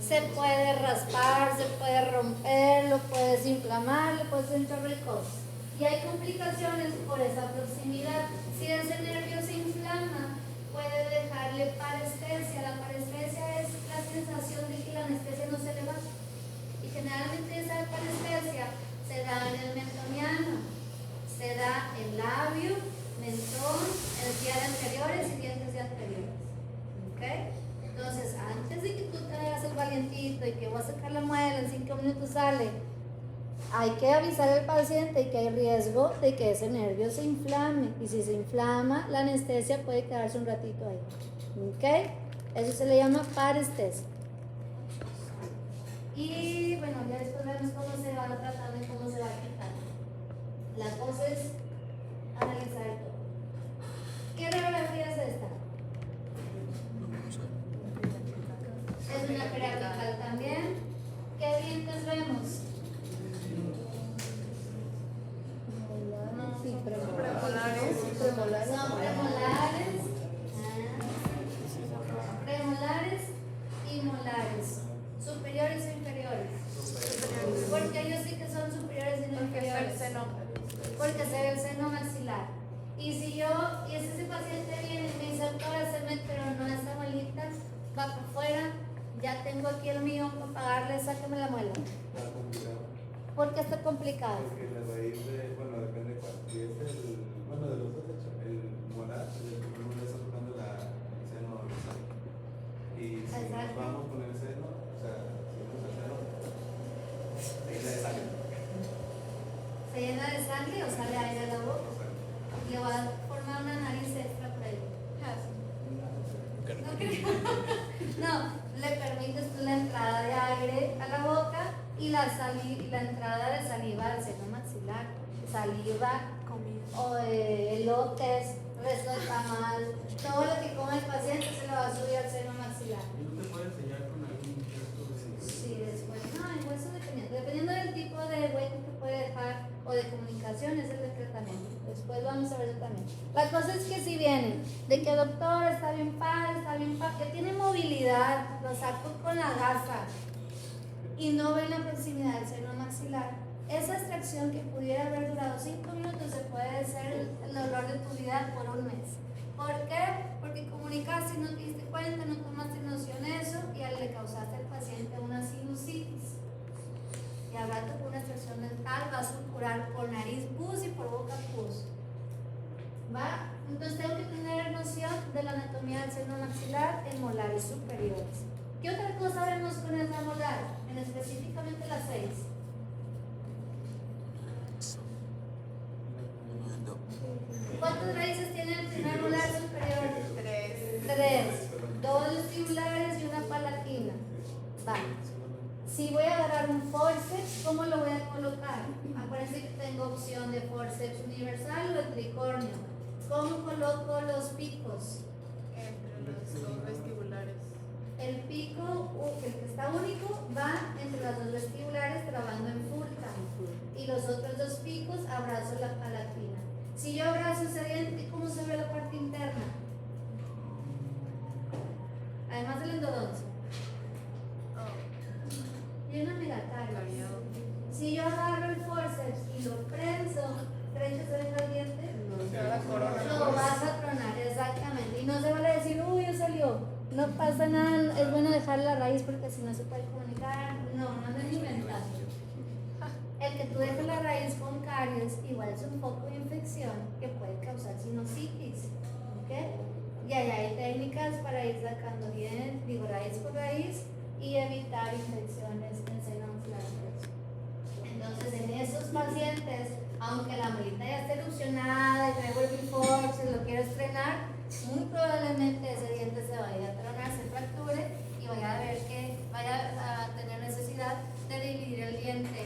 Se puede raspar, se puede romper, lo puedes inflamar, lo puedes entrar de cosas. Y hay complicaciones por esa proximidad. Si ese nervio se inflama, puede dejarle parestesia. La parestesia es la sensación de que la anestesia no se le va. Y generalmente esa parestesia se da en el mentoniano, se da en labio, mentón, encías anteriores y dientes de anteriores. ¿Ok? Entonces, antes de que tú te hagas el valientito y que voy a sacar la muela, en 5 minutos sale, hay que avisar al paciente que hay riesgo de que ese nervio se inflame. Y si se inflama, la anestesia puede quedarse un ratito ahí. ¿Ok? Eso se le llama parestesia. Y bueno, ya después vemos cómo se va tratando y cómo se va quitando. La cosa es analizar todo. ¿Qué radiografía es esta? Es una periapical también. ¿Qué dientes vemos? Sí, premolares. Son premolares. Premolares y molares. ¿Superiores o inferiores? Porque yo sé que son superiores y no inferiores. Porque se ve el seno maxilar. Y si ese paciente viene y me dice, doctora, se me tronó esa muelita, va para afuera, ya tengo aquí el mío para pagarle, sáqueme la muela. Está complicado. ¿Por qué está complicado? Porque la raíz bueno, depende de cuál. Si es de los dos hechos, el molar, uno está tocando el seno dorsal. Y si nos vamos con el seno, o sea, si vamos al seno, se llena de sangre. ¿Se llena de sangre o sale aire de la boca? Le va a formar una nariz extra por ahí. No creo. No, le permites tú la entrada de aire a la boca y la entrada de saliva al seno maxilar. Saliva, o elotes, resto de tamal, todo lo que come el paciente se lo va a subir al seno maxilar. ¿No te puede enseñar con algún gesto de Sí, después. No, el hueso dependiendo del tipo de hueco que puede dejar o de comunicación es el de tratamiento. Después vamos a ver eso también. La cosa es que si vienen de que doctor está bien padre, que tiene movilidad, lo saco con la gasa y no ven la proximidad del seno maxilar, esa extracción que pudiera haber durado 5 minutos se puede ser el dolor de tu vida por un mes. ¿Por qué? Porque comunicaste y no te diste cuenta, no tomaste noción de eso y le causaste al paciente una sinusitis. Y al rato con una extracción dental va a supurar por nariz pus y por boca pus. ¿Va? Entonces tengo que tener noción de la anatomía del seno maxilar en molares superiores. ¿Qué otra cosa vemos con esa molar? En específicamente las 6. ¿Cuántas raíces tiene el primer molar superior? 3. 2 vestibulares y una palatina. Vale. Si voy a agarrar un forceps, ¿cómo lo voy a colocar? Acuérdense que tengo opción de forceps universal o el tricornio. ¿Cómo coloco los picos? Entre los dos vestibulares. El pico, el que está único, va entre las 2 vestibulares trabajando en furta. Y los otros 2 picos abrazo la palatina. Si yo abrazo ese diente, ¿cómo se ve la parte interna? Además del endodoncia. Y una megataria. Si yo agarro el forceps y lo prenso, ¿crees que se ve el diente? Lo vas a tronar, exactamente. Y no se vale decir, uy, ya salió. No pasa nada, es bueno dejar la raíz porque si no se puede comunicar. No anden inventando. El que tú dejes la raíz con caries igual es un foco de infección que puede causar sinusitis. ¿Ok? Y ahí hay técnicas para ir sacando bien, raíz por raíz y evitar infecciones en seno maxilar. Entonces, en esos pacientes, aunque la muelita ya esté erupcionada y traigo el before, se lo quiero estrenar, muy probablemente ese diente se vaya a tronar, se fracture y vaya a tener necesidad de dividir el diente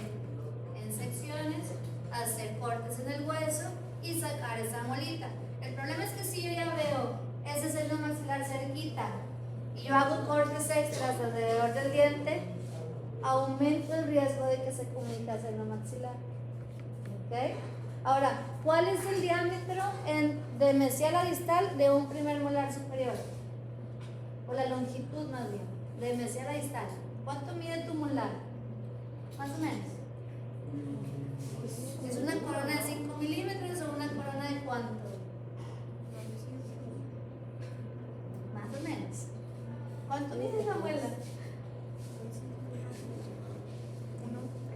en secciones, hacer cortes en el hueso y sacar esa muelita. El problema es que si yo ya veo ese seno maxilar cerquita y yo hago cortes extras alrededor del diente, aumento el riesgo de que se comunique al seno maxilar. ¿Ok? Ahora, ¿cuál es el diámetro de mesiala distal de un primer molar superior? O la longitud más bien, de mesiala distal. ¿Cuánto mide tu molar? Más o menos. ¿Es una corona de 5 milímetros o una corona de cuánto? Más o menos. ¿Cuánto mide la muela?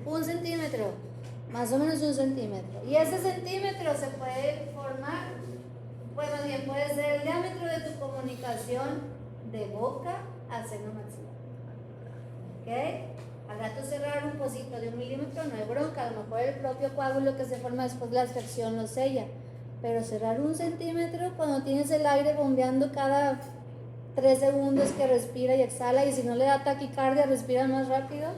1 centímetro. Más o menos 1 centímetro. Y ese centímetro se puede formar, pues más bien puede ser el diámetro de tu comunicación de boca al seno maxilar. ¿Ok? Al rato cerrar un pocito de 1 milímetro no hay bronca, a lo mejor el propio coágulo que se forma después de la extracción lo sella, pero cerrar 1 centímetro cuando tienes el aire bombeando cada 3 segundos que respira y exhala, y si no le da taquicardia respira más rápido,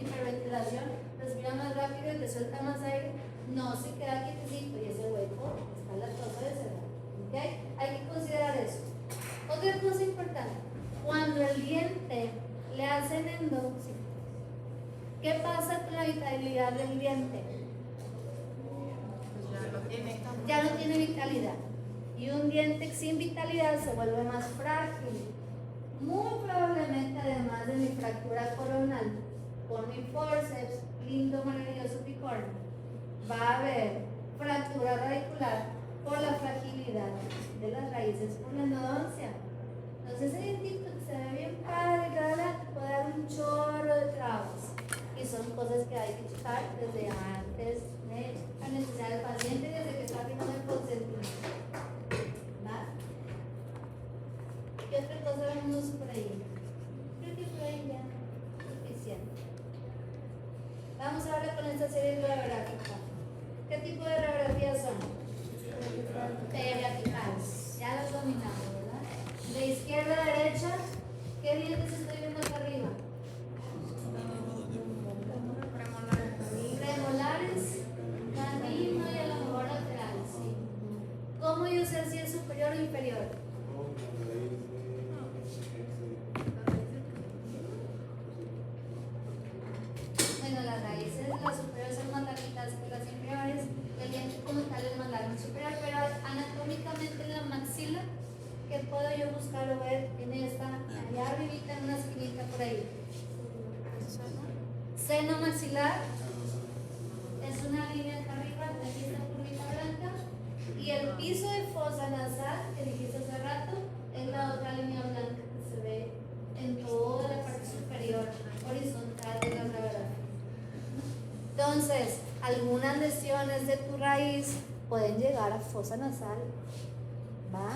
hiperventilación, respira más rápido y te suelta más aire, no se queda quietecito y ese hueco está la cosa de cerrar. ¿Okay? Hay que considerar eso. Otra cosa importante, cuando el diente le hacen endodontia, ¿qué pasa con la vitalidad del diente? Pues Ya no tiene vitalidad. Y un diente sin vitalidad se vuelve más frágil. Muy probablemente, además de mi fractura coronal, con mi forceps lindo, maravilloso picorno, va a haber fractura radicular por la fragilidad de las raíces por la endodoncia. Entonces ese dientito que se ve bien padre, puede dar un chorro de trabas. Y son cosas que hay que checar desde antes de la necesidad del paciente, desde que está aplicando el consentimiento. ¿Va? ¿Qué otra cosa vemos por ahí? Creo que por ahí ya es suficiente. Vamos ahora con esta serie radiográfica. ¿Qué tipo de radiografías son? Verticales. Ya los dominamos, ¿verdad? De izquierda a derecha, ¿qué dientes estoy viendo acá arriba? Premolares, canino y a lo mejor laterales, sí. ¿Cómo yo sé si es superior o inferior? Bueno, las raíces, las superiores son más largas que las inferiores, el diente como tal es más largo y superior, pero anatómicamente en la maxila, ¿qué puedo yo buscar o ver en esta, allá arribita en una esquinita por ahí? Seno maxilar es una línea acá arriba, aquí esta curvita blanca, y el piso de fosa nasal, que dijiste hace rato, es la otra línea blanca que se ve en toda la parte superior horizontal de la radiografía. Entonces, algunas lesiones de tu raíz pueden llegar a fosa nasal, ¿va?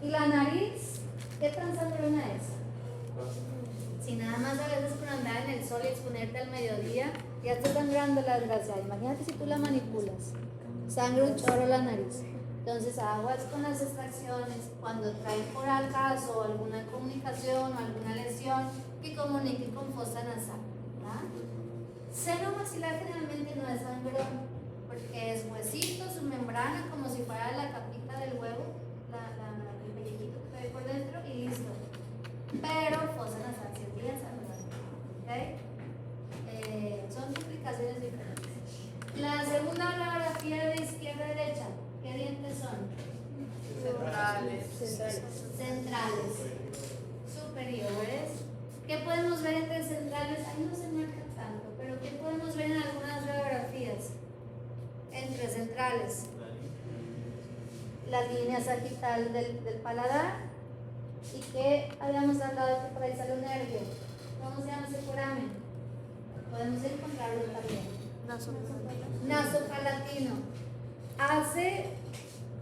¿Y la nariz? ¿Qué tan sangrona es? Si nada más a veces por andar en el sol y exponerte al mediodía, ya está sangrando la desgraciada. Imagínate si tú la manipulas, sangra un chorro la nariz. Entonces, aguas con las extracciones, cuando traen por al caso alguna comunicación o alguna lesión que comunique con fosa nasal, ¿va? Seno maxilar generalmente no es sangrón, porque es huesito, su membrana, como si fuera la capita del huevo, el pellejito que trae por dentro y listo. Pero fosa nasal sí es bien sangrón, ¿ok? Son complicaciones diferentes. La segunda radiografía de izquierda a derecha, ¿qué dientes son? Centrales. Superiores. ¿Qué podemos ver entre centrales? Ahí no se marca tanto, pero ¿qué podemos ver en algunas radiografías? Entre centrales. La línea sagital del paladar. ¿Y qué habíamos hablado que por ahí sale un nervio? ¿Cómo se llama ese foramen? Podemos encontrarlo también. Nasopalatino. Hace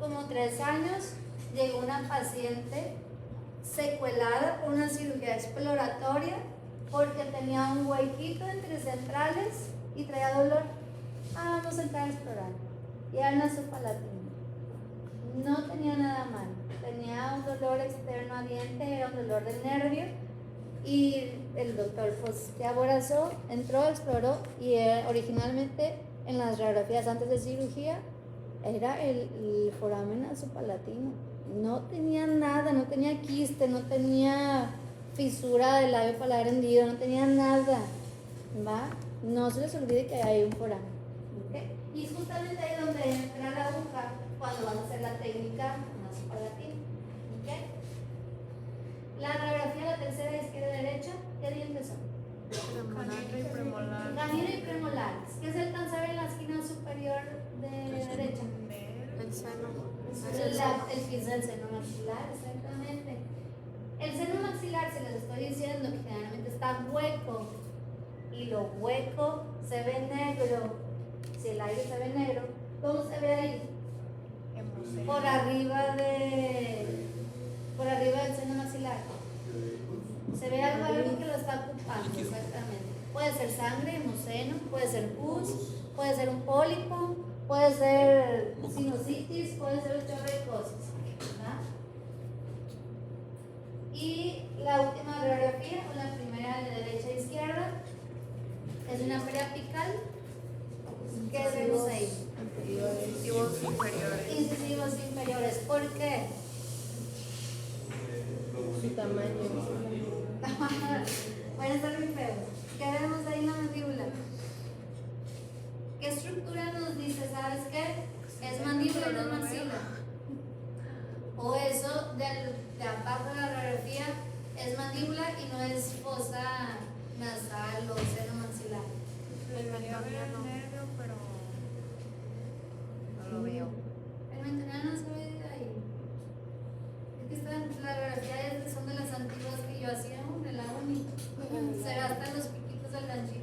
como 3 años llegó una paciente secuelada por una cirugía exploratoria porque tenía un huequito entre centrales y traía dolor. Vamos a entrar a explorar. Y era nasopalatino. No tenía nada mal. Tenía un dolor externo a diente, era un dolor del nervio. Y el doctor pues ya aborazó, entró, exploró y originalmente en las radiografías antes de cirugía era el foramen nasopalatino. No tenía nada, no tenía quiste, no tenía fisura del labio paladar hendido, no tenía nada, ¿va? No se les olvide que hay un foramen, ¿okay? Y es justamente ahí donde entra la aguja cuando van a hacer la técnica nasopalatina, ¿okay? La radiografía, la tercera, izquierda y derecha. ¿Qué dientes son? Canino y premolar. Canino y premolares. ¿Qué se alcanza a ver en la esquina superior de derecha? El seno. El piso del seno maxilar, exactamente. El seno maxilar, se les estoy diciendo que generalmente está hueco y lo hueco se ve negro. Si el aire se ve negro, ¿cómo se ve ahí? Por arriba del seno maxilar. Se ve algo que lo está ocupando, exactamente. Puede ser sangre, hemoceno, puede ser pus, puede ser un pólipo, puede ser sinusitis, puede ser un chorro de cosas. ¿Verdad? Y la última radiografía, o la primera de derecha a izquierda, es una periapical. ¿Qué vemos ahí? Incisivos inferiores. Incisivos inferiores. ¿Por qué? Su tamaño. Van a estar muy feos. ¿Qué vemos ahí en la mandíbula? ¿Qué estructura nos dice? ¿Sabes qué? Es mandíbula y no es maxila. O eso de abajo de la radiografía es mandíbula y no es fosa nasal o seno maxilar. El mentoniano. Negro, pero no lo veo. El mentoniano no se ve de ahí. Es que la radiografía son de las antiguas que yo hacía de la uni. Se ve hasta los piquitos del ganchillo.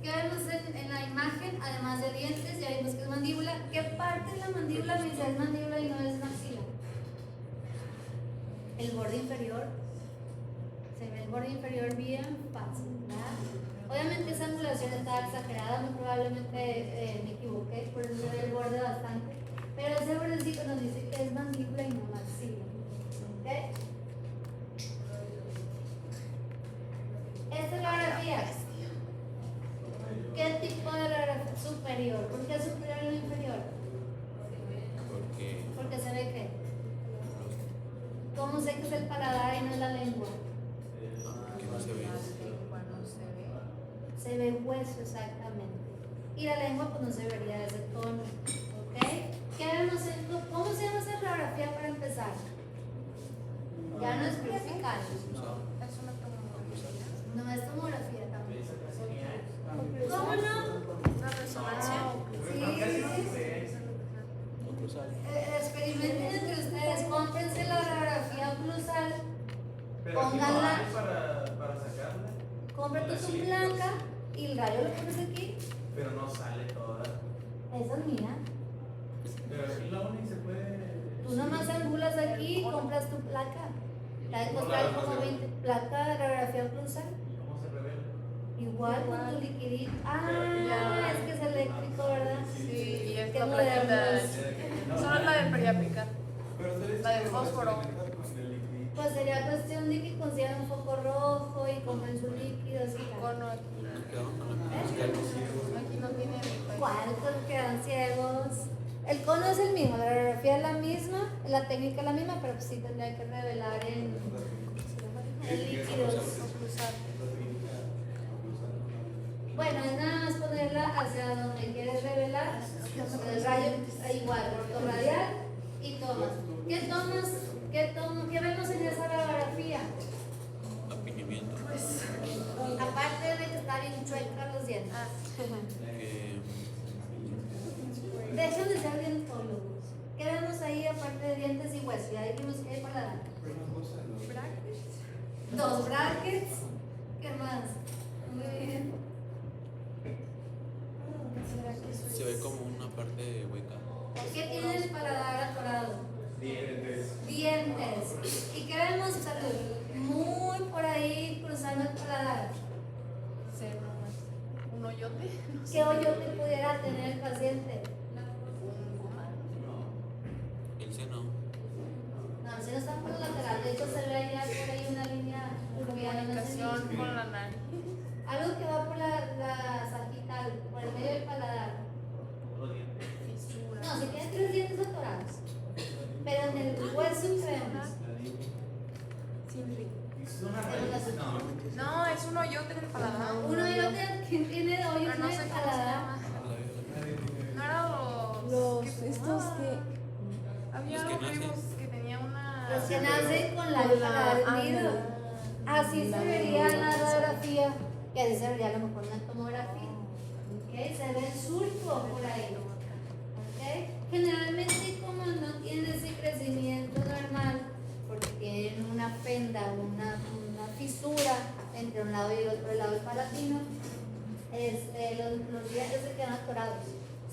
¿Qué vemos en la imagen? Además de dientes, ya vimos que es mandíbula. ¿Qué parte de la mandíbula me dice es mandíbula y no es maxila? El borde inferior. Se ve el borde inferior bien fácil, ¿verdad? Obviamente esa angulación está exagerada, muy probablemente me equivoqué, por eso se ve el borde bastante. Pero ese bordecito nos dice que es mandíbula y no maxila. ¿Ok? Esta es la radiografía. ¿Qué tipo de radiografía? Superior. ¿Por qué superior y no inferior? Porque se ve que. ¿Cómo sé que es el paladar y no es la lengua? Que no se ve. Se ve hueso, exactamente. Y la lengua pues no se vería de ese tono. ¿Ok? ¿Qué vemos ¿Cómo se llama esa radiografía para empezar? Ya no es purificar. No es tomografía también. ¿Cómo no? Una resonancia. Sí. Experimenten entre ustedes, cómprense la radiografía oclusal, pónganla, para sacarla. cómprate tu placa y el rayo lo pones aquí. Pero no sale toda. Esa es mía. Pero aquí la uni se puede. Tú nomás angulas aquí y compras tu placa. Te va a costar como 20 placa de radiografía oclusal. ¿Cómo se revela? Igual con tu liquidito. Es que es eléctrico, ¿verdad? Sí, y es Qué la plaquita. modernos. Solo la de periapical. Pero La del fósforo. Pues sería cuestión de que consigan un foco rojo y compren sus líquidos y la. Cono aquí. Aquí no tiene. ¿Cuántos quedan ciegos? El cono es el mismo, la radiografía es la misma, la técnica es la misma, pero pues sí tendría que revelar en líquidos. Bueno, es nada más ponerla hacia donde quieres revelar, el rayo igual, ortorradial y tomas. ¿Qué vemos en esa radiografía? Apinamiento. Aparte de que está bien chueca los dientes. Dejen de ser dientólogos. ¿Qué vemos ahí aparte de dientes y huesos? Ya dijimos que hay paladar. Dos brackets. ¿Qué más? Muy bien. Se ve como una parte hueca. ¿Qué tiene el paladar atorado? Dientes. ¿Y qué vemos? Salud. Muy por ahí cruzando el paladar. Un hoyote. ¿Qué hoyote pudiera tener el paciente? El seno. No, el seno está por el lateral. De hecho, se ve ya por ahí una línea Comunicación con la nariz. algo que va por la sagital, por el medio del paladar. Fisura. No, si tienes 3 dientes atorados. Pero en el hueso creemos. No, es un hoyote en el paladar. Un hoyote, ¿quién tiene hoyos Pero en no el sé cómo se paladar? llama. No eran Los que estos fumaban. que Había Los algo que que vimos nacen. que tenía una. Los que nacen con la Con la- paladar hundido. Así se vería en la radiografía, y así se vería a lo mejor en la tomografía. ¿Okay? Se ve el surco por ahí. ¿Okay? Generalmente, como no tiene ese crecimiento normal, porque tienen una fenda, una fisura entre un lado y el otro lado del palatino, los dientes se quedan atorados.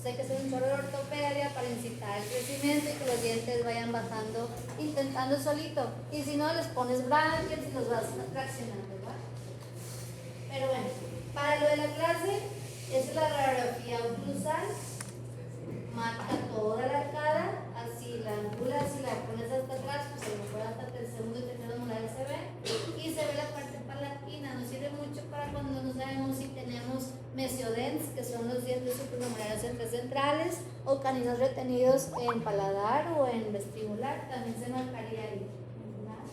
Sé que es un chorro de ortopedia para incitar el crecimiento y que los dientes vayan bajando, intentando solito. Y si no, les pones brackets y los vas traccionando, ¿verdad? Pero bueno, para lo de la clase, esa es la radiografía oclusal. Marca toda la cara, así la angula, si la pones hasta atrás, pues a lo mejor hasta el segundo y tercero molar se ve. Y se ve la parte palatina, nos sirve mucho para cuando no sabemos si tenemos mesiodens, que son los dientes supramolares centrales, o caninos retenidos en paladar o en vestibular, también se marcaría ahí. ¿Verdad?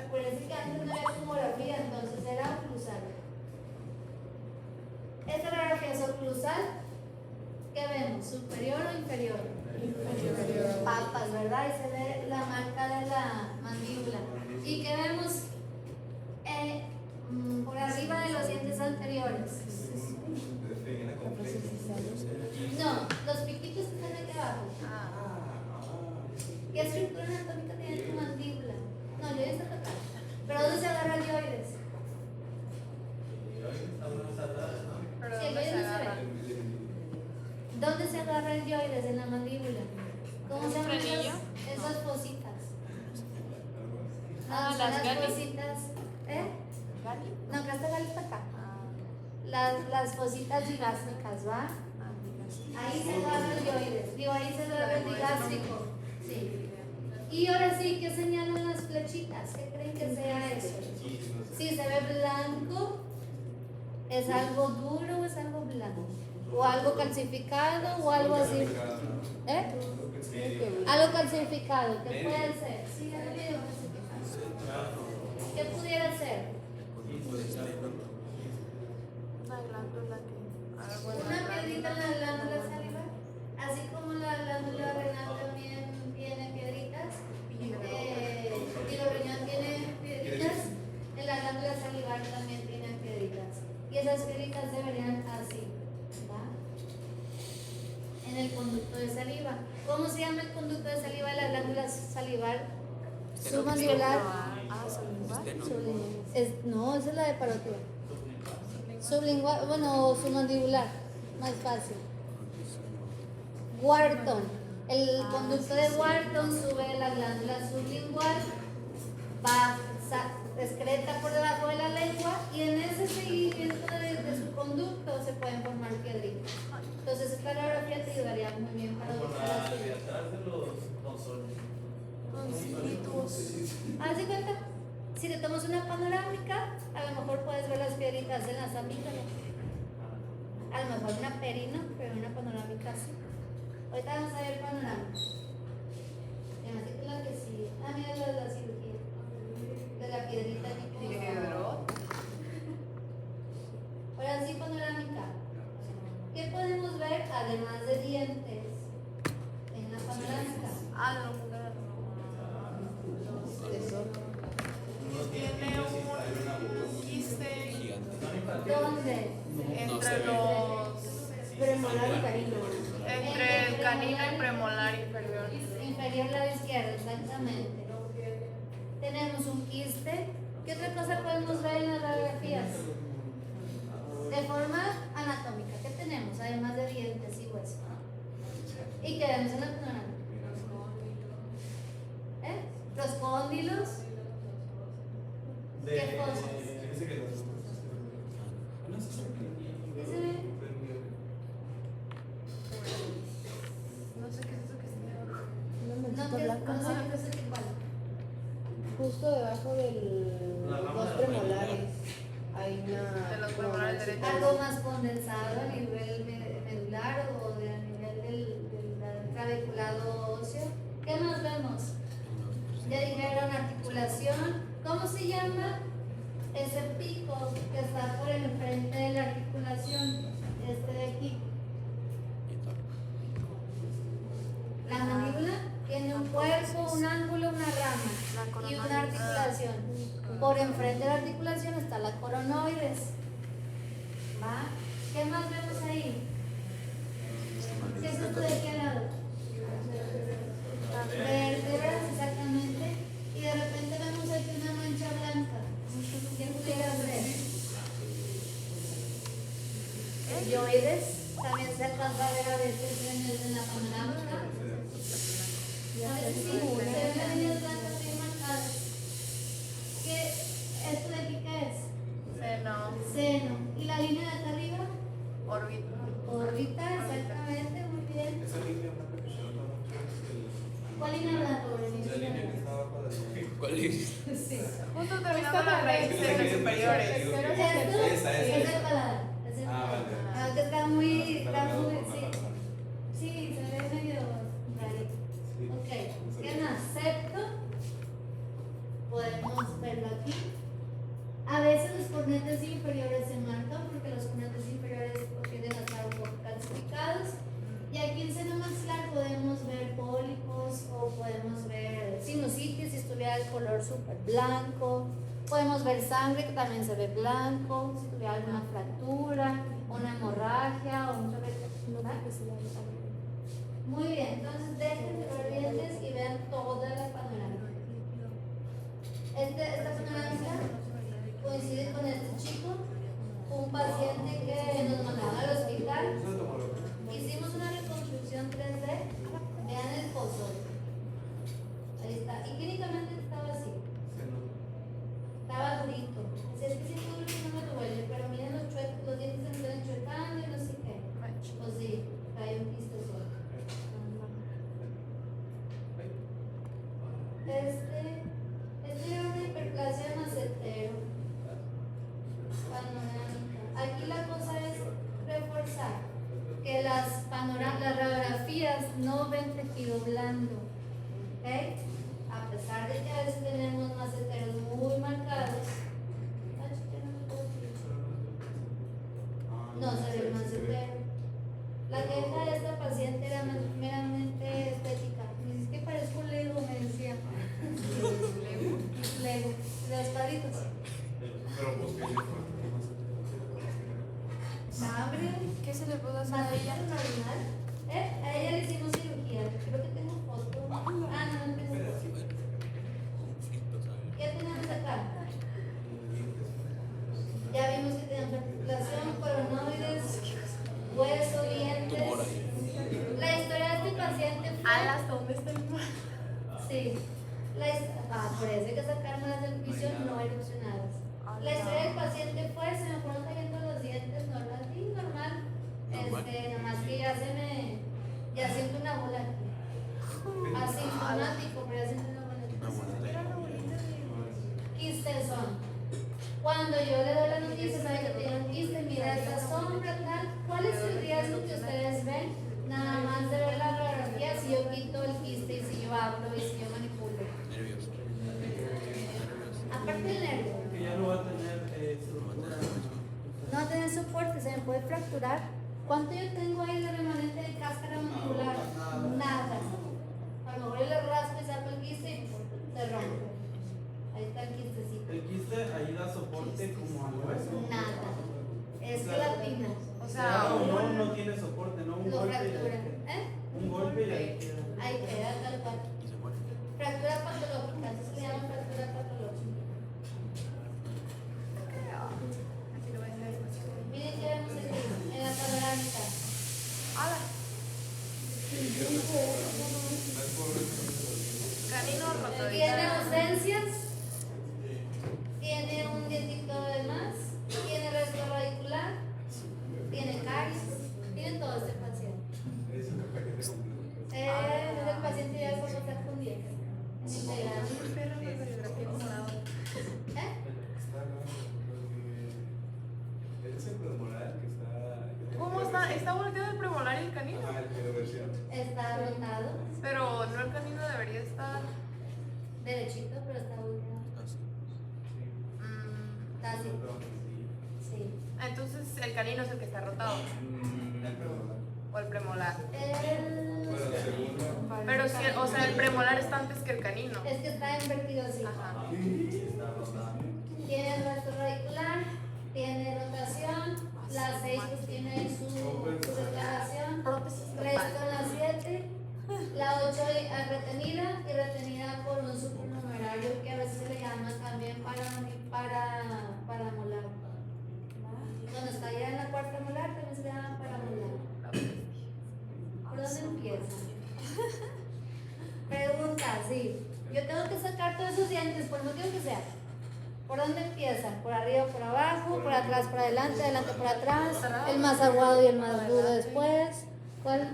Acuérdense que antes no había tomografía, entonces era oclusal. Esta radiografía es oclusal. ¿Qué vemos? ¿Superior o inferior? Inferior. Papas, ¿verdad? Y se ve la marca de la mandíbula. ¿Y qué vemos? Por arriba de los dientes anteriores. No, los piquitos que están aquí abajo. ¿Qué estructura anatómica tiene tu mandíbula? No, el yoides está acá. ¿Pero dónde se agarra el yoides? Pero Sí, el ¿dónde se yoides no se agarra? ve. ¿Dónde se agarra el yoides? En la mandíbula. ¿Cómo se llaman esas fositas? Ah, Son las Gali. fositas. ¿Eh? ¿Gali? No, acá está Gali, está acá. Ah, Las fositas digástricas, ¿va? Ahí se agarra el yoides. Digo, ahí se agarra el digástrico. Sí. Y ahora sí, ¿qué señalan las flechitas? ¿Qué creen que sea eso? Si se ve blanco, ¿es algo duro o es algo blanco? ¿O algo calcificado o algo así? ¿Eh? Algo calcificado, ¿qué puede ser? Sí, algo medio calcificado. ¿Qué pudiera ser? una glándula que. Una piedrita en la glándula salivar, así como la glándula renal también tiene piedritas, y el riñón tiene piedritas, en la glándula salivar también tienen piedritas, y esas piedritas se verían así, ¿va? En el conducto de saliva. ¿Cómo se llama el conducto de saliva de la glándula salivar? Submandibular. Ah, sublingual. No, esa es la de parótida. Sublingual, bueno, submandibular, más fácil. Wharton. El conducto de Wharton sube de la glándula sublingual, excreta por debajo de la lengua y en ese seguimiento de su conducto se pueden formar piedritas. Entonces esta radiografía te ayudaría muy bien para ubicar así. Haz de cuenta, si te tomas una panorámica, a lo mejor puedes ver las piedritas en las amígdalas. A lo mejor una perina, pero una panorámica sí. Ahorita vamos a ver panorámica. Además que la que sí. Ah, mira la de la cirugía. De la piedrita Piedro. Ahora sí, panorámica. ¿Qué podemos ver además de dientes en la panorámica? Ah, no, tiene un quiste ¿Dónde? entre los. Premolar y canino. Entre el canino y premolar inferior. Inferior lado izquierdo, exactamente. Tenemos un quiste. ¿Qué otra cosa podemos ver en las radiografías? De forma anatómica, ¿qué tenemos? Además de dientes y hueso. ¿Y qué vemos en la panorámica? Los cóndilos. ¿Qué cosas? ¿Ese ve? No sé qué es eso que se llama. Una No, manchita que blanca. no sé qué es el cual. Justo debajo de los premolares hay una. De los premolares derechos. Algo más condensado a nivel medular o a nivel del claviculado óseo. ¿Qué más vemos? Ya dijeron articulación. ¿Cómo se llama? Ese pico que está por el frente de la articulación. Este de aquí. La mandíbula tiene un cuerpo, un ángulo, una rama y una articulación. Por por enfrente de la articulación está la coronoides. ¿Va? ¿Qué más vemos ahí? ¿Qué es esto de qué lado? Vértebras, exactamente. Y de repente vemos aquí una mancha blanca. ¿Qué pudieras ver? Yoides. También se alcanza a ver a veces en la panorámica. A veces sí, se ven líneas blancas bien marcadas. ¿Esto de aquí qué es? Seno. Seno. ¿Y la línea de acá arriba? Órbita. Órbita, exactamente, muy bien. Esa línea blanca que se nota mucho es el. ¿Cuál línea blanca? La línea que está abajo de la. ¿Cuál es? Sí. Justo terminando las raíces superiores. Esto Esa. es el paladar. Es el Ah, paladar. vale. Ah, que está muy, Sí. sí. Sí, se ve medio rarito. Sí. Ok, ¿qué más? Septo. Podemos verlo aquí. A veces los cornetes inferiores se marcan porque los cornetes inferiores tienden a estar un poco calcificados. Y aquí en seno maxilar podemos ver pólipos o podemos ver sinusitis si estuviera el color súper blanco. Podemos ver sangre que también se ve blanco, si tuviera alguna fractura, una hemorragia o un chorrete. Muy bien, entonces dejen de ver dientes y vean toda la panorámica. Esta panorámica coincide con este chico, un paciente que nos mandaron al hospital. Hicimos una reconstrucción 3D. Vean el pozol. Ahí está. Y clínicamente estaba así. Estaba durito. Si es que si duro no me duele, pero miren los dientes se me están chuecando y no sé qué. Pues sí, hay un quiste solo. Este era una hiperplasia de macetero. Panorámica. Aquí la cosa es reforzar que las radiografías no ven tejido blando. ¿Ok? A pesar de que a veces tenemos maceteros muy marcados. No se ve el macetero. La queja de esta paciente era meramente estética. Me dice que parezco Lego, me decía. Lego, de los cuadritos. Pero pues que ¿Abre? ¿Qué se le pudo hacer ¿Más a ella? normal? A ella le hicimos cirugía. Creo que tengo foto. Ah, no tengo foto. ¿Qué tenemos acá? Ya vimos que teníamos articulación, coronoides, hueso, dientes. La historia de este paciente fue. ¿Alas? ¿Dónde está el mar? Sí. Por eso hay que sacármelas del juicio no erupcionadas. La historia del paciente fue, se me fueron cayendo los dientes normal, nomás que ya siento una bola aquí. Asintomático, pero ya siento una bola aquí. Quistes son. Cuando yo le doy la noticia, sabe que tiene un quiste, mira esta sombra, tal. ¿Cuál es el riesgo que ustedes ven? Nada más de ver la radiografía, si yo quito el quiste y si yo hablo y si yo manipulo. Nervios. Aparte del nervio. Que ya no va a tener estructura. No va a tener soporte, se me puede fracturar. ¿Cuánto yo tengo ahí de remanente de cáscara mandibular? Nada. A lo mejor yo le rasco y saco el quiste y se rompe. Ahí está el quistecito. El quiste ahí da soporte como al hueso. Nada. Es gelatina. O O sea, no tiene soporte, ¿no? Un Lo golpe y fractura. ahí queda. ¿Eh? Un golpe y ahí queda. Ahí queda tal cual. Y se muere. Fractura patológica, eso se llama fractura patológica. así lo voy a hacer. Miren que vemos aquí, en la panorámica. ¡Hala! Canino roto. Tiene ausencias, tiene un dientito de más, tiene resto radicular, tiene caries, tiene todo este paciente. Es un paquete completo. El paciente ya como está con dientes. Integral. Perro de radiografía acomodado. ¿Eh? Está porque es el premolar que está. ¿Cómo está? ¿Está volteado el premolar y el canino? Ah, el versión. Está rotado, Pero no, el canino debería estar. derechito, pero está volteado. Así. Está así. Sí. Entonces el canino es el que está rotado. El premolar. O el premolar. Bueno, según. Pero sí, o sea, el premolar está antes que el canino. Es que está invertido así. Ajá. Sí, está rotando. el motivo que sea. ¿Por dónde empiezan? ¿Por arriba, por abajo? ¿Por atrás, por adelante? ¿Adelante, por atrás? ¿El más aguado y el más duro después?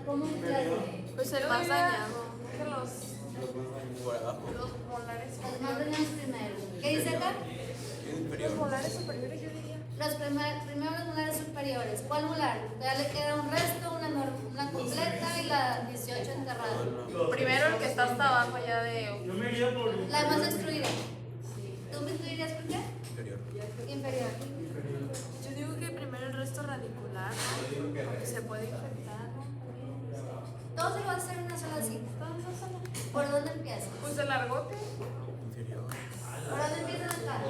¿Cómo empieza? Pues el más dañado. Que los Por abajo. molares Los más superiores. dañados primero. ¿Qué dice acá? ¿Qué es Los inferior? molares superiores, yo diría. Primero los molares superiores. ¿Cuál molar? Ya le queda un resto, una completa y la 18 enterrada. Primero el que está hasta abajo ya de. Yo me iría por La más destruida. ¿Tú me dirías por qué? Inferior. Inferior. Yo digo que primero el resto radicular, ¿no? Porque se puede infectar, ¿no? Todo se lo va a hacer en una sola cita. ¿Por dónde empieza? Pues el largote. Inferior. ¿Por dónde empieza acá?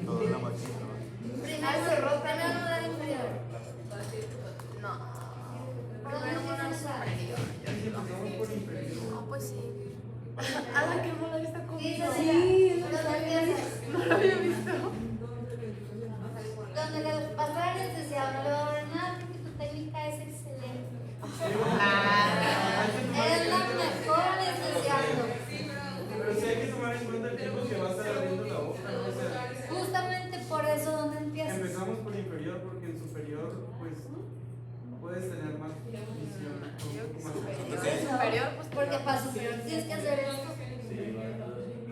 Toda la máquina. Primero molar inferior. No. ¿Por dónde Primero molar empieza acá? superior. empezamos por inferior. No, pues sí. A la que molar está ¿Qué conmigo. dice allá? ¿Por dónde empieza? No lo había visto. Donde le pasa la anestesia, no le va a ver nada porque tu técnica es excelente. Eres la mejor anestesiando. Pero sí hay que tomar en cuenta el tiempo que va a estar abriendo la boca, ¿no? O sea, Justamente por eso, ¿dónde empiezas? empezamos por inferior porque en superior, pues, puedes tener más visión, un poco más. El superior, pues Porque para superior tienes que hacer esto.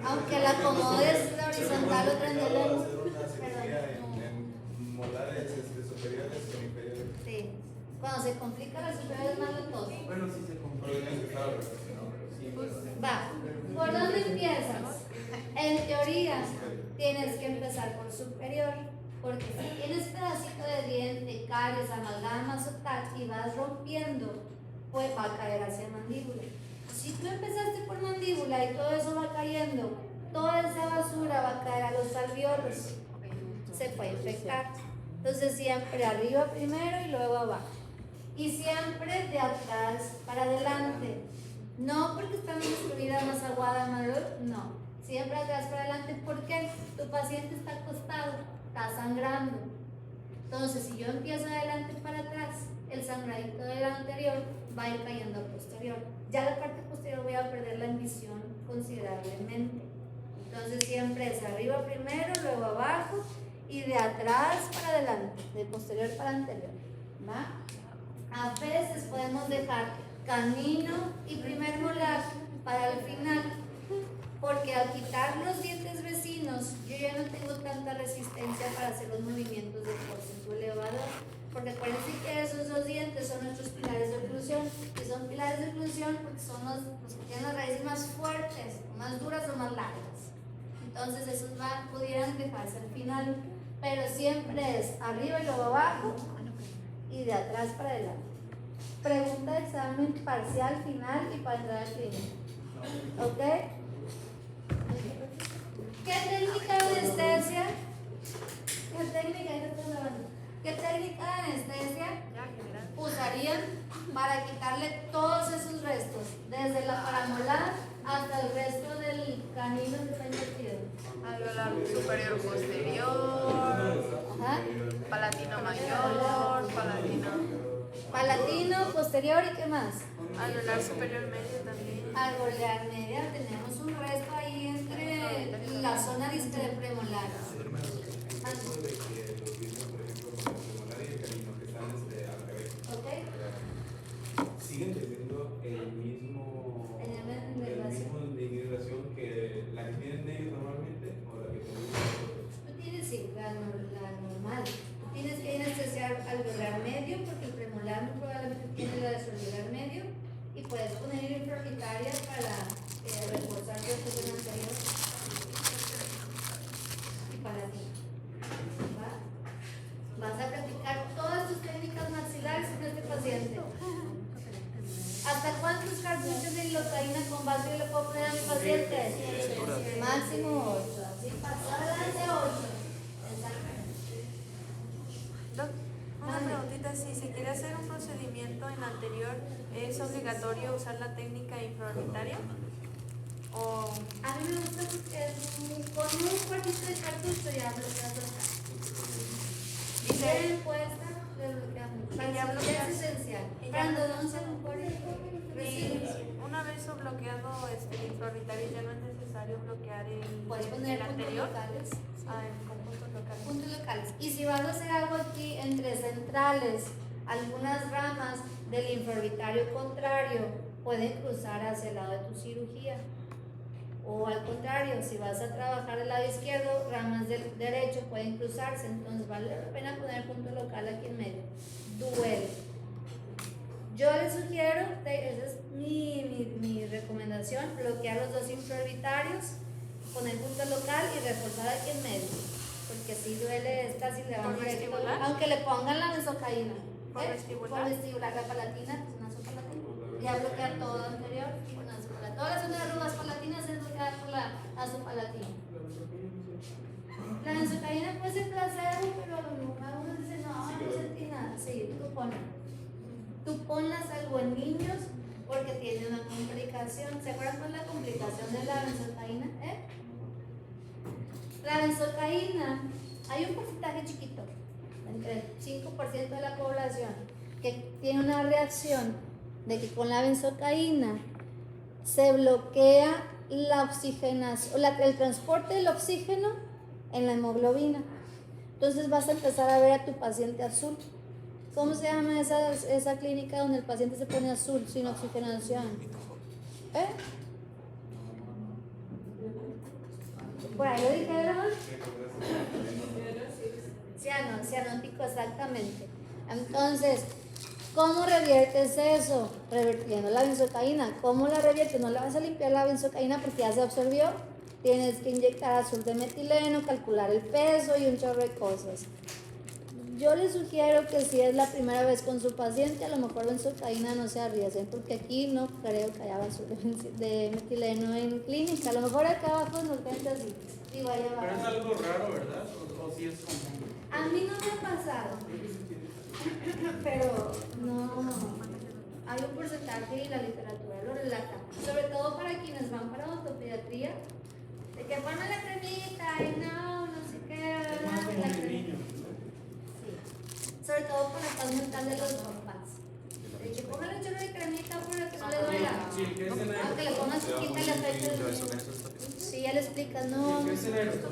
Aunque la acomodes la horizontal o Hacer triangular. una cirugía en molares superiores o inferiores. Sí. Cuando se complica la superior es más latoso. Bueno, sí se compró. Pero tienes que estar relacionado, pero sí. Va. ¿Por dónde empiezas? En teoría, tienes que empezar por superior. Porque si tienes pedacito de diente, caries, amalgamas o tal, y vas rompiendo, pues va a caer hacia mandíbula. Si tú empezaste por mandíbula y todo eso va cayendo, toda esa basura va a caer a los alvéolos. Se puede infectar. Entonces siempre arriba primero y luego abajo. Y siempre de atrás para adelante. No porque está más destruida, más aguada, más... No. Siempre atrás para adelante porque tu paciente está acostado, está sangrando. Entonces si yo empiezo de adelante para atrás, el sangradito del anterior va a ir cayendo al posterior. Ya la parte posterior voy a perder la visión considerablemente. Entonces siempre es arriba primero, luego abajo y de atrás para adelante, de posterior para anterior. ¿Va? A veces podemos dejar canino y primer molar para el final, porque al quitar los dientes vecinos, yo ya no tengo tanta resistencia para hacer los movimientos del porcento elevador. Porque acuérdense que esos dos dientes son nuestros pilares de oclusión, y son pilares de oclusión porque son los que tienen las raíces más fuertes, más duras o más largas. Entonces esos pudieran dejarse al final, pero siempre es arriba y luego abajo y de atrás para adelante. Pregunta de examen parcial final y para entrar al clínico. ¿Ok? ¿Qué técnica de anestesia? ¿Qué técnica? ¿Qué técnica de anestesia usarían para quitarle todos esos restos? Desde la paramolar hasta el resto del canino que está invertido. alveolar superior posterior, Ajá. palatino mayor, Palatino, posterior y qué más. alveolar superior medio también. Alveolar media, tenemos un resto ahí entre la zona disque de premolar. Ah, Eso de que los dientes, por ejemplo, como el premolar y el canino, que están al revés, ¿ok? siguen teniendo el mismo degeneración que la que tienen ellos normalmente o la que tenemos nosotros. Tú tienes, sí, la normal. Tienes que anestesiar alveolar medio porque el premolar muy probablemente tiene la desalveolar medio y puedes poner infraorbitaria para reforzar tu expresión anterior y para ti. ¿Va? Vas a practicar todas tus técnicas maxilares con este paciente. ¿Hasta cuántos cartuchos de lidocaína con base le puedo poner a mi paciente? Máximo 8. Así pasó adelante 8. Doc, una preguntita, si se quiere hacer un procedimiento en anterior, ¿es obligatorio usar la técnica infraorbitaria? O A mí me gusta porque con un cuartito de cartucho ya bloqueas acá. Y bien puesta, desbloqueamos. ya Ya bloqueas. es esencial. Y ya- Cuando no se lo pone, recibes. una vez bloqueado infraorbitario ya no es necesario necesario bloquear Puedes el poner puntos anterior. locales. Con puntos locales. Puntos locales. Y si vas a hacer algo aquí entre centrales, algunas ramas del infraorbitario contrario pueden cruzar hacia el lado de tu cirugía. O al contrario, si vas a trabajar del lado izquierdo, ramas del derecho pueden cruzarse. Entonces vale la pena poner punto local aquí en medio. Duele. Yo les sugiero, esa es mi recomendación, bloquear los dos infraorbitarios, poner punto local y reforzar aquí en medio. Porque si duele esta, si le van ¿Por directo, vestibular? aunque le pongan la benzocaína. ¿Por vestibular? Por vestibular, la palatina, pues una palatina. Ya bloquear todo anterior con azopalatina. Todas las zonas de arrugas palatinas es bloqueada por la azopalatina. La benzocaína puede ser placebo, pero algunos dicen, no sentí nada. Sí, tú ponla. Tú ponlas algo en niños porque tiene una complicación. ¿Se acuerdan cuál es la complicación de la benzocaína? La benzocaína, hay un porcentaje chiquito, entre el 5% de la población, que tiene una reacción de que con la benzocaína se bloquea la oxigenación, el transporte del oxígeno en la hemoglobina. Entonces vas a empezar a ver a tu paciente azul. ¿Cómo se llama esa clínica donde el paciente se pone azul sin oxigenación? Por ahí lo dijeron. Cianótico, exactamente. Entonces, ¿cómo reviertes eso? Revirtiendo la benzocaína. ¿Cómo la reviertes? No la vas a limpiar la benzocaína porque ya se absorbió. Tienes que inyectar azul de metileno, calcular el peso y un chorro de cosas. Yo les sugiero que si es la primera vez con su paciente, a lo mejor benzocaína no se arriesguen, porque aquí no creo que haya azul de metileno en clínica. A lo mejor acá abajo en urgencias sí. Digo, ahí abajo. Pero es algo raro, ¿verdad? O si es común. A mí no me ha pasado, pero no, hay un porcentaje y la literatura lo relata, sobre todo para quienes van para odontopediatría, de que ponme la cremita y no sé qué, la cremita. Sí. Sobre todo para la paz mental de los papás. De que póngale un chorro de cremita para que no le duela. Sí, ¿qué es el Aunque le pongas chiquita la fecha del sí, ya le explicas, no. ¿Qué es el aerosol?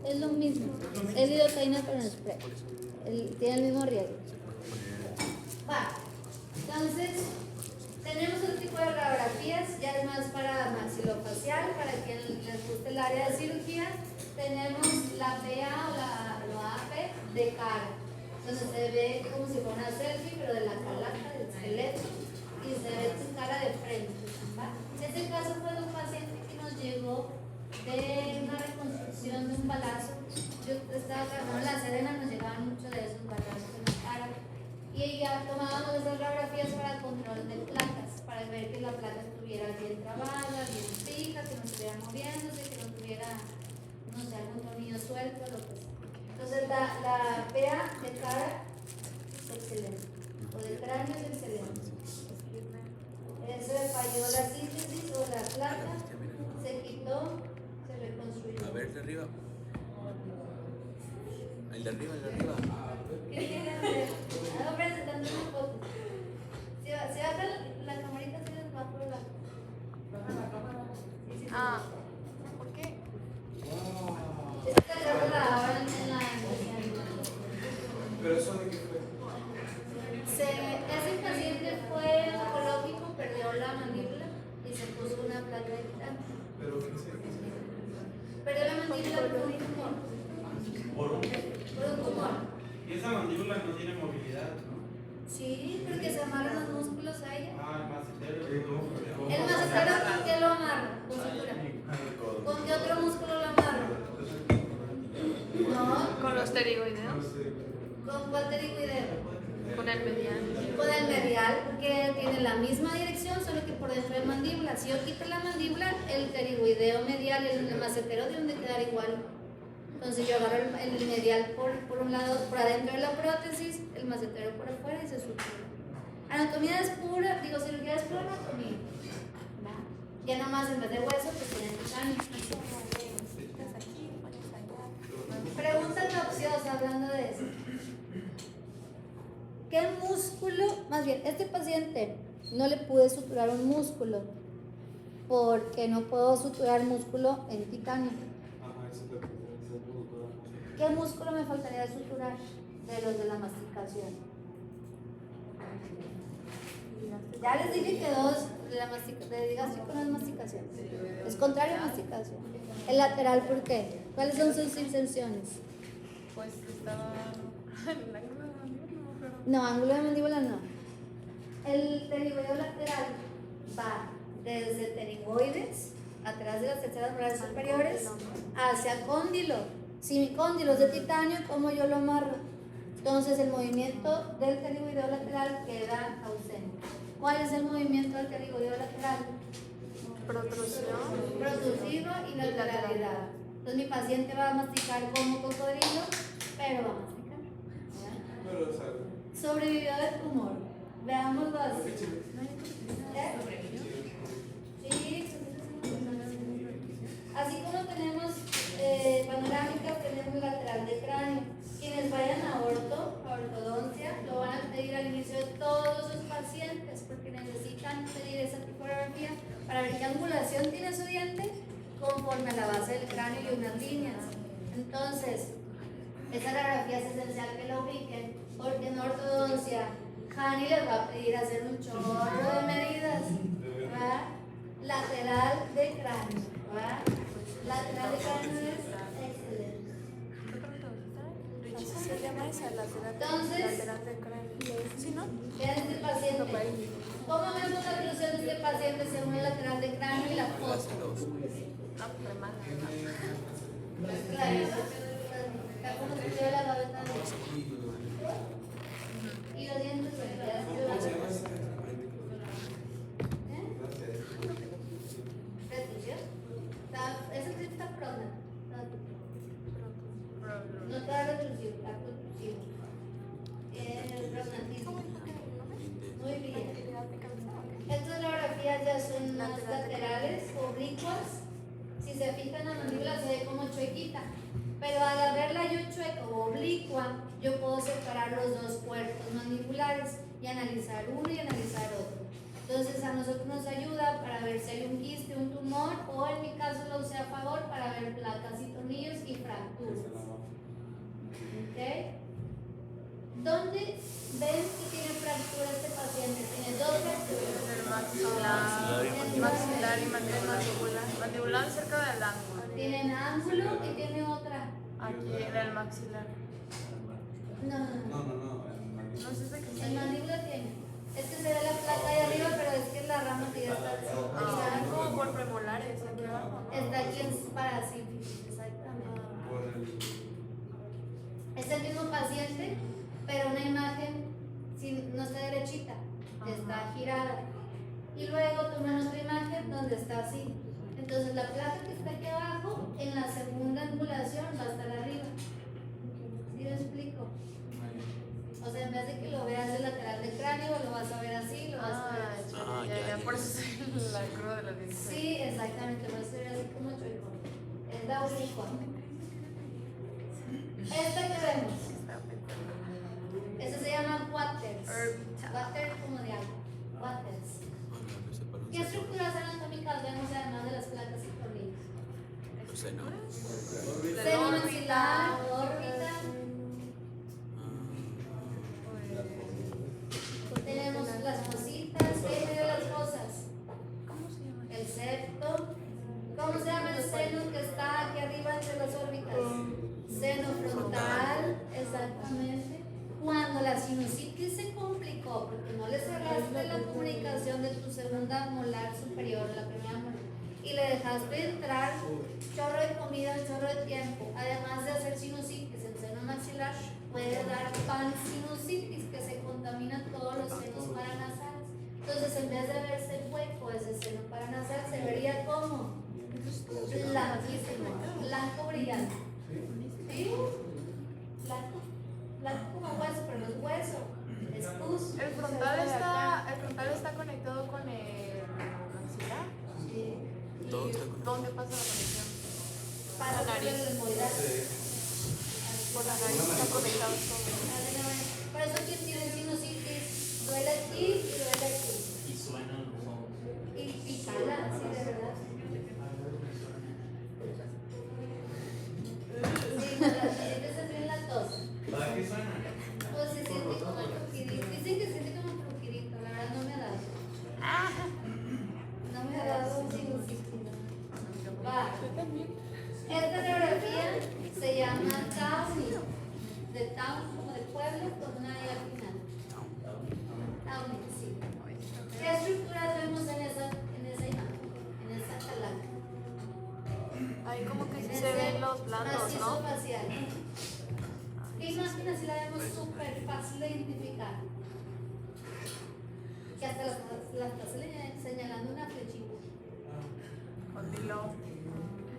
Es lo mismo, es lidocaína pero en spray, tiene el mismo riesgo. Va, entonces tenemos otro tipo de radiografías, ya es más para maxilofacial, para quien les guste el área de cirugía. Tenemos la PA o la AP de cara, donde se ve como si fuera una selfie, pero de la calaca, del esqueleto, y se ve tu cara de frente. ¿Va? Este caso fue de un paciente que nos llegó de una reconstrucción de un balazo. Yo estaba trabajando en La Serena, nos llegaban muchos de esos balazos en la cara y ya tomábamos esas radiografías para control de placas, para ver que la placa estuviera bien trabada, bien fija, que no estuviera moviéndose, que no tuviera, no sé, algún tornillo suelto, lo que sea. Entonces la PA de cara es excelente, o de cráneo es excelente. Se falló la síntesis o la placa, se quitó, se reconstruyó. A ver, el de arriba. El de arriba, el de arriba. ¿Qué quieren hacer? Algo presentando una foto. Si baja la camarita, se les va por la. Sí, sí, Ah, ¿por qué? Esta la grabaron en la. ¿Pero eso de qué fue? Ese paciente fue oncológico, perdió la mandíbula y se puso una placa de titanio. ¿Pero qué se Perdió la mandíbula por un tumor. ¿Por un qué? Por un tumor. Y esa mandíbula no tiene movilidad, ¿no? Sí, porque se amarran los músculos a ella. Ah, el macetero. El macetero, ¿con qué lo amarra? Con sutura. ¿Con qué otro músculo lo amarra? No, Con los pterigoideos, ¿con cuál pterigoideo? con el medial. Con el medial, porque tiene la misma dirección, solo que por dentro de mandíbula. Si yo quito la mandíbula, el pterigoideo medial y el macetero deben de quedar igual. Entonces yo agarro el medial por un lado, por adentro de la prótesis, el macetero por afuera y se sutura. Anatomía es pura, cirugía es pura anatomía. ¿Va? Ya nomás en vez de hueso, pues tienen titanio. Pregunta capciosa hablando de eso. ¿Qué músculo? Más bien, este paciente no le pude suturar un músculo. porque no puedo suturar músculo en titanio. Ajá, eso te ¿Qué músculo me faltaría de suturar de los de la masticación? Ya les dije que dos, de gástrico no es masticación, es contrario a masticación. El lateral, ¿por qué? ¿Cuáles son sus inserciones? Pues estaba en el ángulo de mandíbula, pero No, ángulo de mandíbula no. El pterigoideo lateral va desde pterigoides, atrás de las terceras molares superiores, hacia cóndilo. Si mi cóndilo es de titanio, ¿cómo yo lo amarro? Entonces el movimiento del pterigoideo lateral queda ausente. ¿Cuál es el movimiento del pterigoideo lateral? protrusión. Protrusivo y lateralidad. Entonces mi paciente va a masticar como cocodrilo, pero va a masticar. ¿Ya? Pero, o sea, Sobrevivió del tumor. Veámoslo así. ¿Eh? Sí. Así como tenemos panorámica, tenemos lateral de cráneo. Quienes vayan a ortodoncia, lo van a pedir al inicio de todos sus pacientes porque necesitan pedir esa tipografía para ver qué angulación tiene su diente conforme a la base del cráneo y unas líneas. Entonces, esa radiografía es esencial que la ubiquen porque en ortodoncia Hani les va a pedir hacer un chorro de medidas. ¿Va? Lateral de cráneo. ¿Va? Lateral de cráneo es excelente. Se llama esa Entonces, lateral de cráneo. ¿Sí, no? vean este paciente. ¿Cómo vemos la oclusión de este paciente según el lateral de cráneo y la foto? Ah, pues mal. Claro, está como se ve la gaveta de y los dientes se ¿Retrusión? Ese sí está prona. No está retrusivo, está protrusivo. Pronatismo. Muy bien. Estas radiografías ya son más laterales, oblicuas. Si se fijan la mandíbula se ve como chuequita. Pero al verla yo chueca o oblicua, yo puedo separar los dos puertos mandibulares y analizar uno y analizar otro. Entonces a nosotros nos ayuda para ver si hay un quiste, un tumor, o en mi caso lo usé a favor para ver placas y tornillos y fracturas. ¿Ok? ¿Dónde ven que tiene fractura este paciente? Tiene dos fracturas. El maxilar y mandibular. Mandibular cerca del ángulo. Tienen ángulo y tiene otra. Aquí era el maxilar. No. No sé de qué El mandíbula tiene. Es que se ve la placa ahí arriba, pero es que la rama que ya está. Ah, como por premolares aquí abajo. Está aquí en parasífilis, exactamente. Es el mismo paciente, pero una imagen no está derechita, está girada. Y luego toman otra imagen donde está así. Entonces la placa que está aquí abajo, en la segunda angulación va a estar arriba. ¿Sí me explico? O sea, en vez de que lo veas del lateral del cráneo, lo vas a ver así, lo vas a ver así. Ya, por eso es la cruz de los dientes. Sí, exactamente, va a ser así como chueco. Es la oblicua. Esta que vemos, esta se llama Watters. Watters como de agua. Watters. ¿Qué estructuras anatómicas vemos además de las placas y tornillos? Los senos. Seno maxilar, órbita. Tenemos las fositas, ¿qué hay de las fosas? El septo. ¿Cómo se llama el seno que está aquí arriba entre las órbitas? Seno frontal, exactamente. Cuando la sinusitis se complicó porque no le cerraste la comunicación de tu segunda molar superior, la primera molar, y le dejaste entrar chorro de comida, chorro de tiempo, además de hacer sinusitis, el seno maxilar puede dar pansinusitis, que se contaminan todos los senos paranasales. Entonces, en vez de verse hueco ese seno paranasal, se vería como blanquísimo, blanco brillante. ¿Sí? Blanco como hueso, pero no es hueso, es pus. El frontal está conectado con el maxilar. Sí. ¿Y Todo está conectado. dónde pasa la conexión? Para la nariz. el moidal. Por la nariz está conectado todo. Por eso quien tiene sinusitis duele aquí y duele aquí. Y suenan los ojos. Y cala, sí, de verdad. sientes así en la tos. ¿Para qué suena? O se siente como crujidito. Dicen que se siente como crujidito, la verdad no me ha dado. No me ha dado un sinusito. Va. Esta radiografía se llama Townie. De town, como de pueblo, con una I al final. Townie, sí. ¿Qué estructuras vemos en esa imagen? En esa calaca. Ahí como que En sí ese se ven los blandos, macizo ¿no? facial. ¿Qué imagen así la vemos súper fácil de identificar? Que hasta la está señalando una flechita. Cóndilo.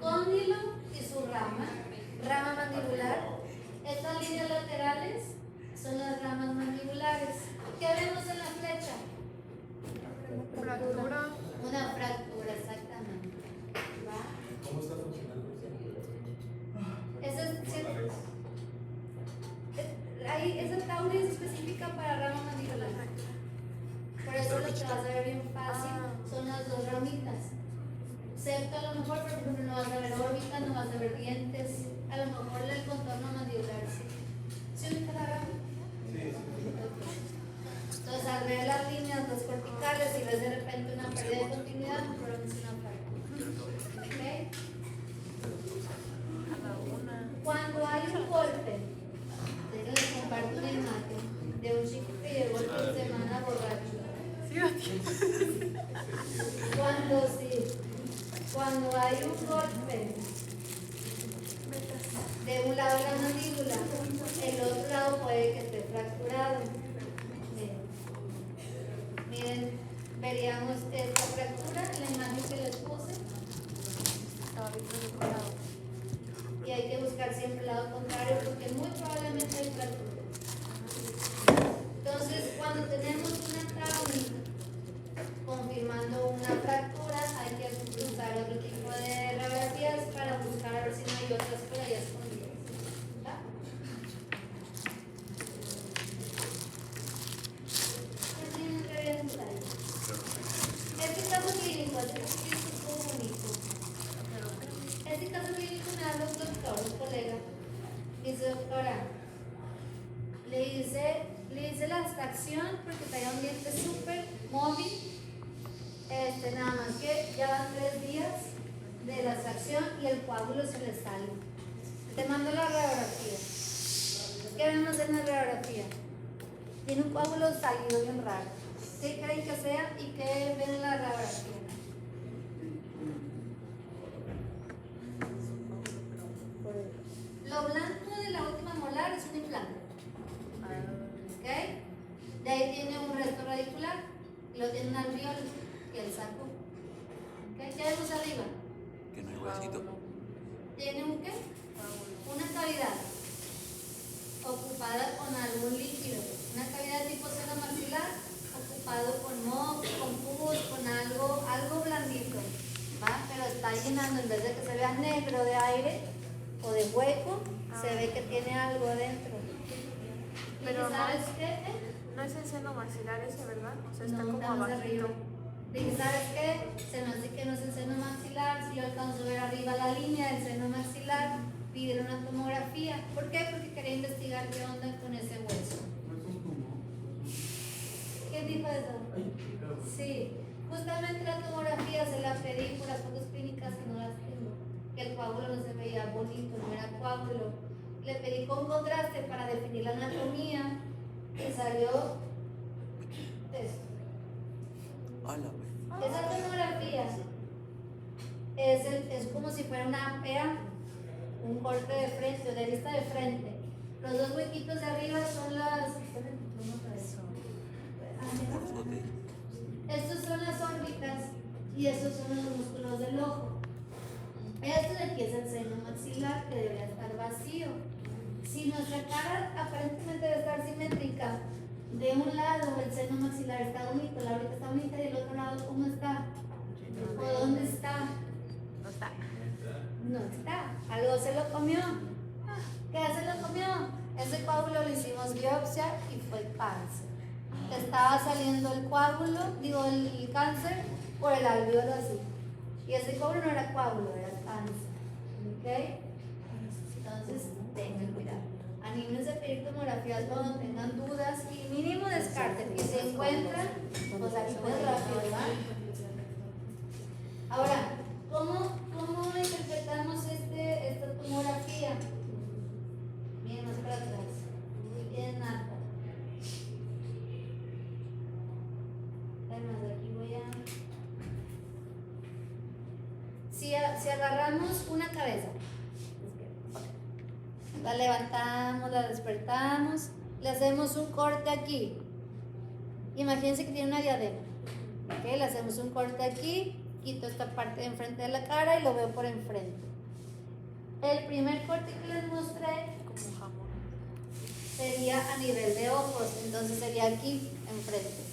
Cóndilo y su rama mandibular. Estas líneas laterales son las ramas mandibulares. ¿Qué vemos en la flecha? Fractura. Una fractura, exactamente. ¿Va? ¿Cómo está funcionando? Esa Tauris es específica para rama mandibular. Por eso lo que vas a ver bien fácil son las dos ramitas. Excepto a lo mejor, por ejemplo, no vas a ver órbita, no vas a ver dientes. A lo mejor el contorno mandibular sí. ¿Sí ubica la rama? Sí, Entonces, al ver las líneas, los corticales, si ves de repente una pérdida de continuidad, mejor es una fractura. ¿Ok? Cuando hay un golpe, les comparto una imagen de un chico que llegó el fin de semana borracho. Cuando hay un golpe de un lado de la mandíbula, el otro lado puede que esté fracturado. Miren, veríamos esta fractura en la imagen que les puse. Y hay que buscar siempre el lado contrario porque muy probablemente hay fractura. Entonces, cuando tenemos una trauma confirmando una fractura, hay que usar otro tipo de radiografías para buscar a ver si no hay otras por ahí escondidas. ¿Va? ¿Qué tienen que ver en detalle? Este caso clínico es muy bonito. Este caso clínico me da un doctor, un colega. Dice, doctora, le hice la extracción porque traía un diente súper móvil. Nada más que ya van 3 días de la extracción y el coágulo se le sale. Te mando la radiografía. ¿Qué vemos en la radiografía? Tiene un coágulo salido bien raro. ¿Qué creen que sea y qué ven en la radiografía? Lo blanco de la última molar es un implante. ¿Ok? De ahí tiene un resto radicular y lo tiene un alveolo y el saco. ¿Ok? ¿Qué vemos arriba? Que no hay huesito. ¿Tiene un qué? Una cavidad ocupada con algún líquido. Una cavidad tipo seno maxilar ocupado con moho, con pus, con algo blandito. ¿Va? Pero está llenando, en vez de que se vea negro de aire o de hueco, se ve que tiene algo adentro. Pero ¿sabes qué? No es el seno maxilar ese, ¿verdad? O sea, está No, como estamos abajito. arriba. Dije, ¿sabes qué? Se me hace que no es el seno maxilar. Si yo alcanzo a ver arriba la línea del seno maxilar, pide una tomografía. ¿Por qué? Porque quería investigar qué onda con ese hueso. No es un tumor. ¿Qué dijo eso? Sí, justamente la tomografía se la pedí por las fotos clínicas que no las tengo. Que el coágulo no se veía bonito, no era coágulo. Le pedí con contraste para definir la anatomía y salió esto. Hola, güey. Esa tomografía es como si fuera una APA, un corte de frente o de vista de frente. Los dos huequitos de arriba son las. Estos son las órbitas y estos son los músculos del ojo. Esto de aquí es el seno maxilar que debería estar vacío. Si nuestra cara aparentemente debe estar simétrica, de un lado el seno maxilar está bonito, la órbita está bonita y del otro lado ¿cómo está? ¿O dónde está? No está. No está. Algo se lo comió. ¿Qué se lo comió? Ese coágulo le hicimos biopsia y fue cáncer. Estaba saliendo el coágulo, el cáncer por el alveolo así. Y ese coágulo no era coágulo, era cáncer. ¿Ok? Entonces, Anímense a pedir tomografías cuando tengan dudas y mínimo descarten. Y se encuentran, pues acciones rápidas, ¿va? Ahora, ¿cómo interpretamos esta tomografía? Bien, más para atrás. Muy bien, Nata. Además, aquí voy a... Si agarramos una cabeza, la levantamos, la despertamos, le hacemos un corte aquí. Imagínense que tiene una diadema. ¿Okay? Le hacemos un corte aquí, quito esta parte de enfrente de la cara y lo veo por enfrente. El primer corte que les mostré Como jamón. sería a nivel de ojos, entonces sería aquí enfrente.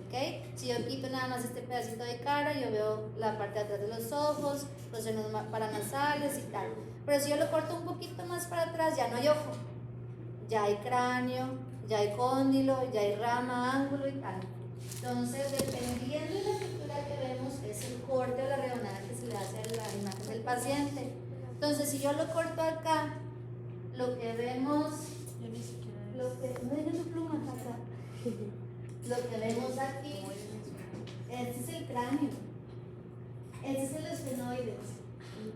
¿Okay? Si yo quito nada más este pedacito de cara, yo veo la parte de atrás de los ojos, los senos paranasales y tal. Pero si yo lo corto un poquito más para atrás, ya no hay ojo, ya hay cráneo, ya hay cóndilo, ya hay rama, ángulo y tal. Entonces, dependiendo de la estructura que vemos, es el corte o la rebanada que se le hace a la imagen del paciente. Entonces, si yo lo corto acá, lo que vemos, Yo ni siquiera. lo que vemos aquí, este es el cráneo, este es el esfenoides.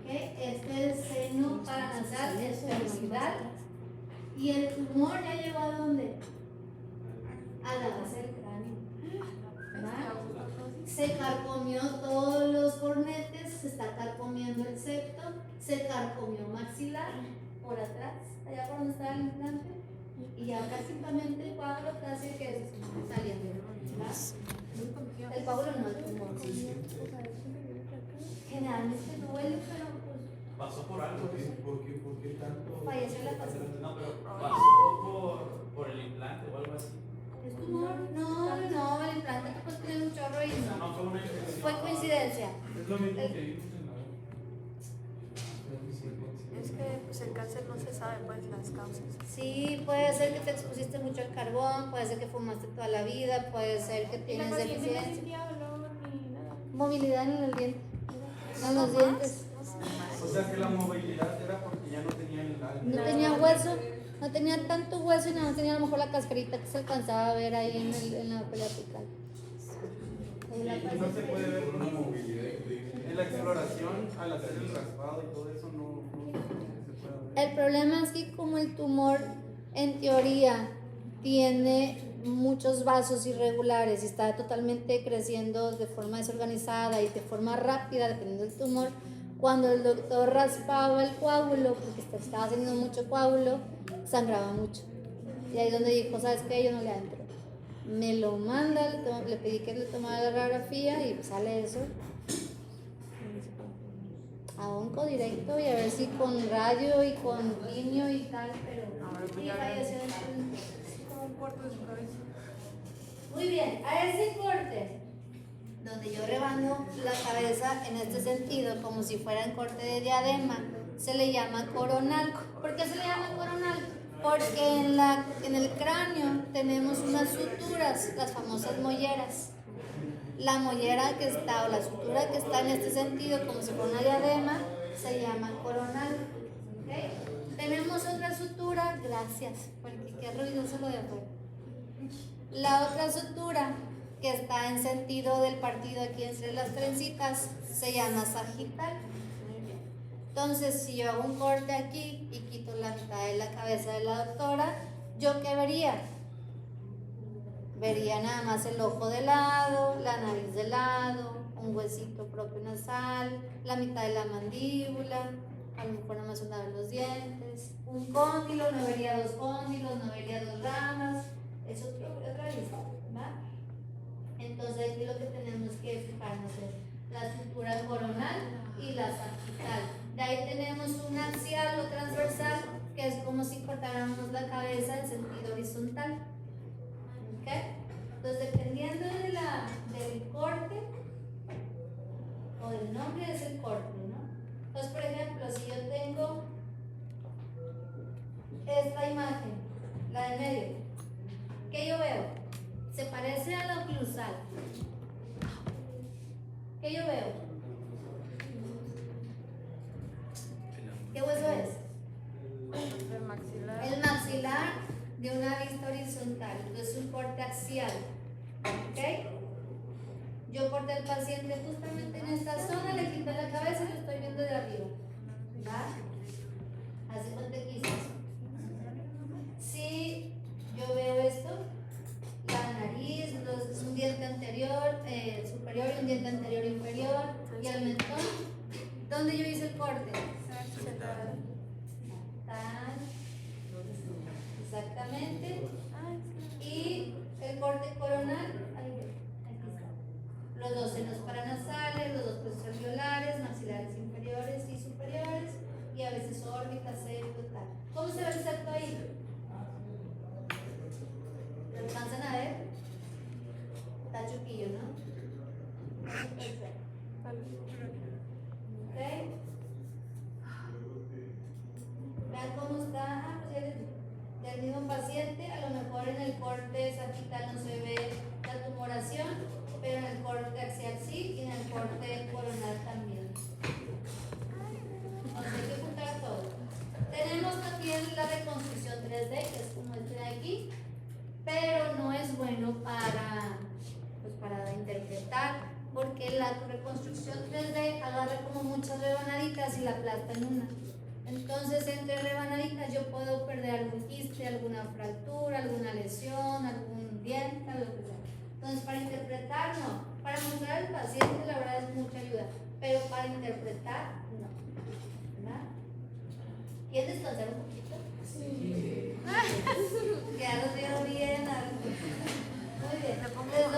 ¿Okay? Este es seno paranasal, esfenoidal, y el tumor ya llegó a dónde? A la base del cráneo. ¿Va? Se carcomió todos los cornetes, se está carcomiendo el septo, se carcomió maxilar por atrás, allá por donde estaba el implante, y ya prácticamente el coágulo casi que saliendo. ¿Va? El coágulo no, el tumor. Generalmente duele, pero pues Pasó por algo, ¿Por qué tanto? falleció la paciente. no, pero pasó por el implante o algo así. ¿Es tumor? No, el implante que pues tiene un chorro y O sea, no solo una infección. fue coincidencia. Es lo mismo que vimos en la Es que pues, el cáncer no se sabe pues las causas. Sí, puede ser que te expusiste mucho al carbón, puede ser que fumaste toda la vida, puede ser que tienes deficiencia. Movilidad en el diente. En los dientes. O sea que la movilidad era porque ya no tenía el No tenía hueso, no tenía tanto hueso y nada más tenía a lo mejor la cascarita que se alcanzaba a ver ahí en la pelea apical. No se puede ver Una movilidad increíble. en la exploración al hacer el raspado y todo eso no se puede ver. El problema es que como el tumor en teoría tiene muchos vasos irregulares y está totalmente creciendo de forma desorganizada y de forma rápida dependiendo del tumor, cuando el doctor raspaba el coágulo, porque estaba haciendo mucho coágulo, sangraba mucho. Y ahí es donde dijo, ¿sabes qué? Yo no le entro. Me lo manda, le pedí que le tomara la radiografía y sale eso. A onco directo y a ver si con radio y con quimio y tal, pero sí falleció Como un cuarto de su cabeza. Muy bien, a ese corte, donde yo rebando la cabeza en este sentido, como si fuera en corte de diadema, se le llama coronal. ¿Por qué se le llama coronal? Porque en el cráneo tenemos unas suturas, las famosas molleras. La mollera que está, o la sutura que está en este sentido, como si fuera una diadema, se llama coronal. ¿Okay? Tenemos otra sutura, gracias, porque qué ruidoso lo de afuera. La otra sutura que está en sentido del partido aquí entre las trencitas se llama sagital. Entonces, si yo hago un corte aquí y quito la mitad de la cabeza de la doctora, ¿yo qué vería? Vería nada más el ojo de lado, la nariz de lado, un huesito propio nasal, la mitad de la mandíbula, a lo mejor nada más una de los dientes, un cóndilo, no vería dos cóndilos, no vería dos ramas, es otra lista, ¿va? Entonces aquí lo que tenemos que fijarnos es la estructura coronal y la sagital. De ahí tenemos un axial o transversal, que es como si cortáramos la cabeza en sentido horizontal. ¿Okay? Entonces, dependiendo del corte o del nombre, es el corte, ¿no? Entonces, por ejemplo, si yo tengo esta imagen, la de medio, ¿qué yo veo? Se parece a la oclusal. ¿Qué yo veo? ¿Qué hueso es? El maxilar. El maxilar. un corte axial. ¿Ok? Yo corté al paciente justamente en esta zona, le quité la cabeza y lo estoy viendo de arriba. ¿Va? Hace cuenta que hice eso. Si yo veo esto, la nariz, un diente anterior, superior y un diente anterior inferior, y el mentón, ¿dónde yo hice el corte? Exactamente. Y el corte coronal, aquí está. Los dos senos paranasales, los dos procesos alveolares, maxilares inferiores y superiores, y a veces órbita, septo, tal. ¿Cómo se ve el septo ahí? ¿Lo alcanzan a ver? Está chuquillo, ¿no? Perfecto. ¿Ok? Vean cómo está. Pues ya les digo. Del mismo paciente, a lo mejor en el corte sagital no se ve la tumoración, pero en el corte axial sí y en el corte coronal también. Entonces hay que juntar todo. Tenemos también la reconstrucción 3D, que es como este de aquí, pero no es bueno para interpretar, porque la reconstrucción 3D agarra como muchas rebanaditas y la aplasta en una. Entonces, entre rebanaditas yo puedo perder algún quiste, alguna fractura, alguna lesión, algún diente, lo que sea. Entonces, para interpretar, no. Para mostrar al paciente, la verdad es mucha ayuda. Pero para interpretar,